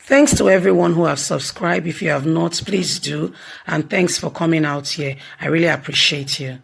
Thanks to everyone who have subscribed. If you have not, please do. And thanks for coming out here. I really appreciate you.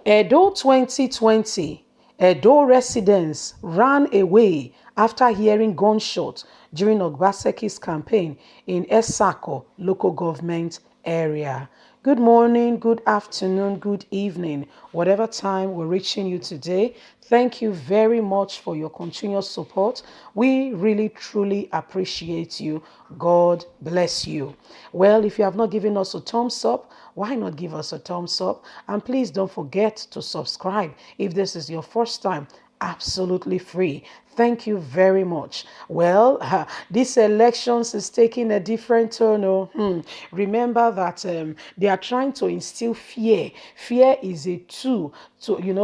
Edo 2020. Edo residents ran away after hearing gunshots during Obaseki's campaign in Etsako local government area. Good morning, good afternoon, good evening, whatever time we're reaching you today. Thank you very much for your continuous support. We really, truly appreciate you. God bless you. Well, if you have not given us a thumbs up, why not give us a thumbs up? And please don't forget to subscribe if this is your first time. Absolutely free. Thank you very much. Well, this elections is taking a different turn. Remember that they are trying to instill fear. Fear is a tool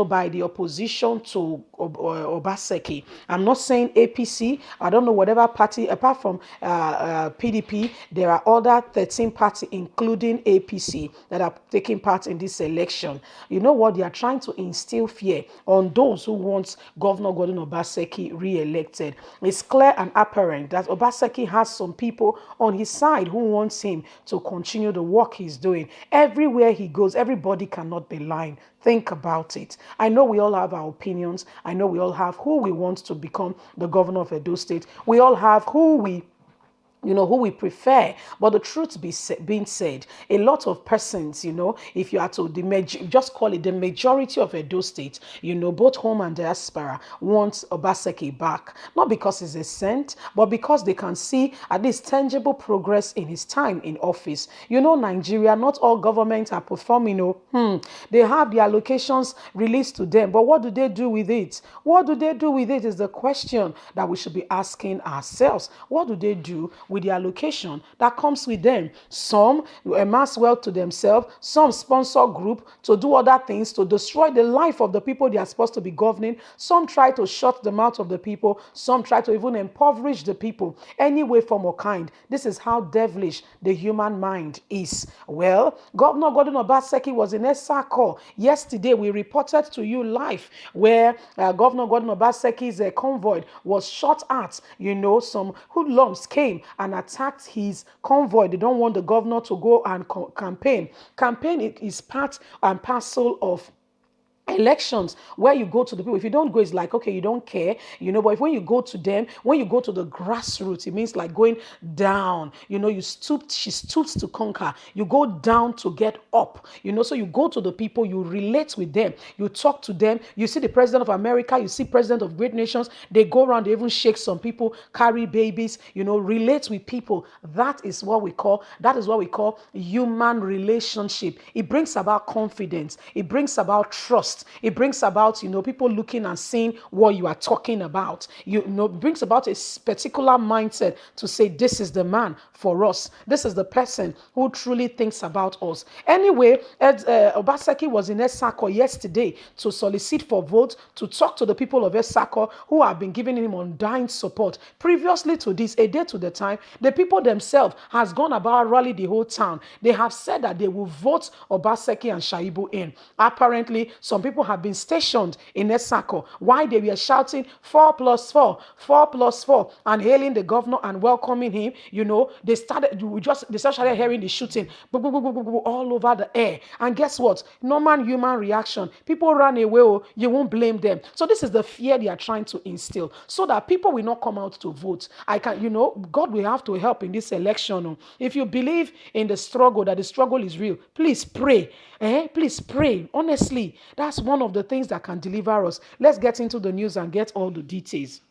by the opposition to Obaseki. I'm not saying APC. I don't know whatever party apart from PDP. There are other 13 parties, including APC, that are taking part in this election. You know what? They are trying to instill fear on those who want Governor Gordon Obaseki re-elected. It's clear and apparent that Obaseki has some people on his side who wants him to continue the work he's doing. Everywhere he goes, everybody cannot be lying. Think about it. I know we all have our opinions. I know we all have who we want to become the governor of Edo State. We all have who we prefer. But the truth being said, a lot of persons, if you are to just call it the majority of Edo State, both home and diaspora want Obaseki back. Not because he's a saint, but because they can see at least tangible progress in his time in office. Nigeria, not all governments are performing. They have the allocations released to them, but what do they do with it? What do they do with it is the question that we should be asking ourselves. What do they do with the allocation that comes with them? Some amass wealth to themselves, some sponsor group to do other things to destroy the life of the people they are supposed to be governing. Some try to shut the mouth of the people, some try to even impoverish the people any way, form, or kind. This is how devilish the human mind is. Well, Governor Gordon Obaseki was in Etsako. Yesterday, we reported to you live where Governor Gordon Obaseki's convoy was shot at. Some hoodlums came and attacked his convoy. They don't want the governor to go and campaign. Campaign is part and parcel of elections, where you go to the people. If you don't go, it's like, okay, you don't care, but when you go to them, when you go to the grassroots, it means like going down. She stoops to conquer. You go down to get up, so you go to the people, you relate with them, you talk to them. You see the president of America, you see president of great nations, they go around, they even shake some people, carry babies, relate with people. That is what we call human relationship. It brings about confidence. It brings about trust. It brings about, people looking and seeing what you are talking about. Brings about a particular mindset to say, this is the man for us. This is the person who truly thinks about us. Anyway, Obaseki was in Etsako yesterday to solicit for votes, to talk to the people of Etsako who have been giving him undying support. Previously to this, a day to the time, the people themselves has gone about rally the whole town. They have said that they will vote Obaseki and Shaibu in. Apparently, some people have been stationed in Etsako while they were shouting 4 plus 4, 4 plus 4, and hailing the governor and welcoming him. They started hearing the shooting all over the air. And guess what? Normal human reaction. People ran away. You won't blame them. So this is the fear they are trying to instill so that people will not come out to vote. God will have to help in this election. If you believe in the struggle, that the struggle is real, please pray. Please pray. Honestly, that's one of the things that can deliver us. Let's get into the news and get all the details.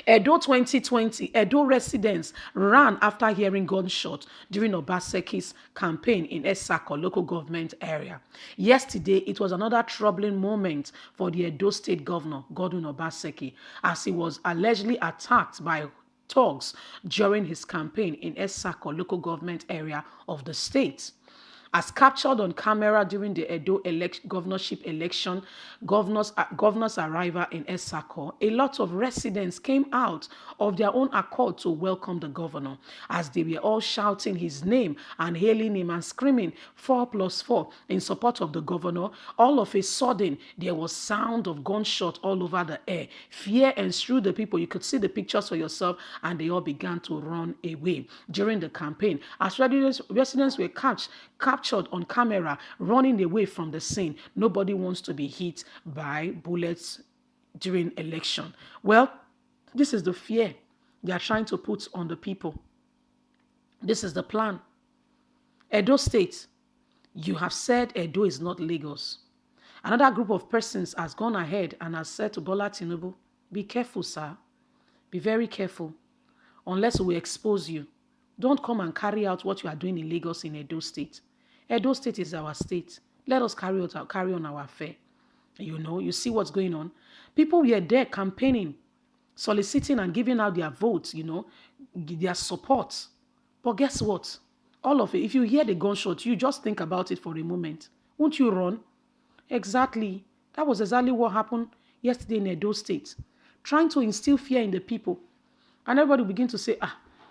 Edo 2020, Edo residents ran after hearing gunshots during Obaseki's campaign in Etsako local government area. Yesterday, it was another troubling moment for the Edo State Governor, Gordon Obaseki, as he was allegedly attacked by thugs during his campaign in Etsako local government area of the state. As captured on camera during the Edo governorship election, governor's arrival in Etsako, a lot of residents came out of their own accord to welcome the governor, as they were all shouting his name and hailing him and screaming 4+4 in support of the governor. All of a sudden, there was sound of gunshot all over the air. Fear ensued the people. You could see the pictures for yourself, and they all began to run away during the campaign. As residents were captured on camera running away from the scene. Nobody wants to be hit by bullets during election. Well, this is the fear they are trying to put on the people. This is the plan. Edo State, you have said Edo is not Lagos. Another group of persons has gone ahead and has said to Bola Tinubu, be careful, sir. Be very careful. Unless we expose you. Don't come and carry out what you are doing in Lagos in Edo State. Edo State is our state. Let us carry on our affair. You see what's going on. People were there campaigning, soliciting and giving out their votes, their support. But guess what? All of it, if you hear the gunshot, you just think about it for a moment. Won't you run? Exactly. That was exactly what happened yesterday in Edo State. Trying to instill fear in the people. And everybody begin to say,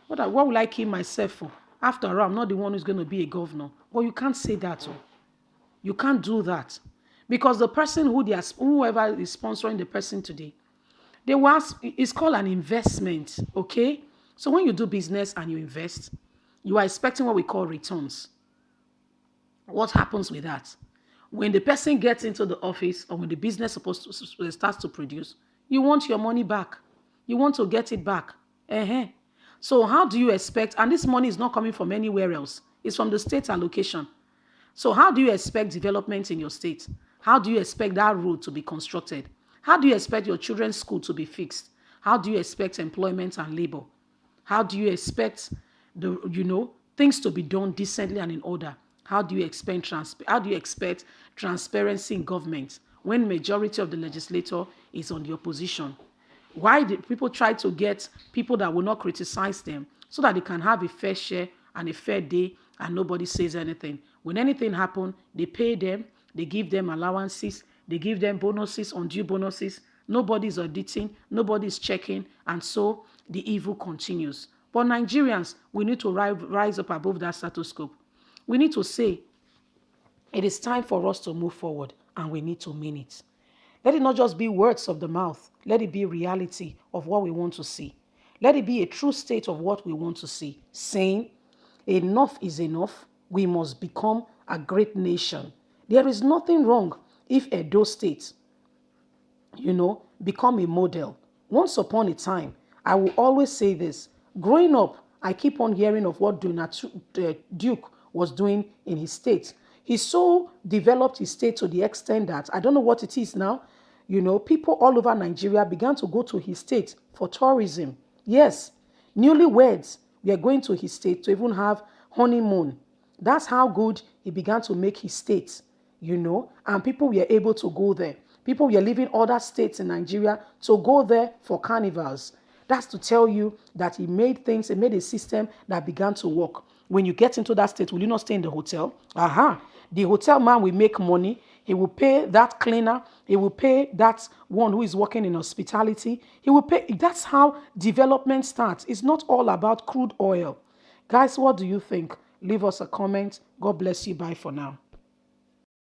what will I kill myself for? After all, I'm not the one who's going to be a governor. Well, you can't say that. You can't do that. Because the person whoever is sponsoring the person today, it's called an investment, okay? So when you do business and you invest, you are expecting what we call returns. What happens with that? When the person gets into the office or when the business starts to produce, you want your money back. You want to get it back. So how do you expect, and this money is not coming from anywhere else, it's from the state allocation. So how do you expect development in your state? How do you expect that road to be constructed? How do you expect your children's school to be fixed? How do you expect employment and labor? How do you expect things to be done decently and in order? How do you expect transparency in government when majority of the legislator is on the opposition? Why did people try to get people that will not criticize them so that they can have a fair share and a fair day and nobody says anything? When anything happens, they pay them, they give them allowances, they give them bonuses, undue bonuses. Nobody's auditing, nobody's checking, and so the evil continues. But Nigerians, we need to rise up above that status quo. We need to say, it is time for us to move forward, and we need to mean it. Let it not just be words of the mouth. Let it be reality of what we want to see. Let it be a true state of what we want to see. Saying, enough is enough. We must become a great nation. There is nothing wrong if Edo State, become a model. Once upon a time, I will always say this. Growing up, I keep on hearing of what Duke was doing in his state. He so developed his state to the extent that, I don't know what it is now, people all over Nigeria began to go to his state for tourism. Yes, newlyweds were going to his state to even have honeymoon. That's how good he began to make his state, and people were able to go there. People were leaving other states in Nigeria to go there for carnivals. That's to tell you that he made a system that began to work. When you get into that state, will you not stay in the hotel? The hotel man will make money. He will pay that cleaner. He will pay that one who is working in hospitality. He will pay. That's how development starts. It's not all about crude oil. Guys, what do you think? Leave us a comment. God bless you. Bye for now.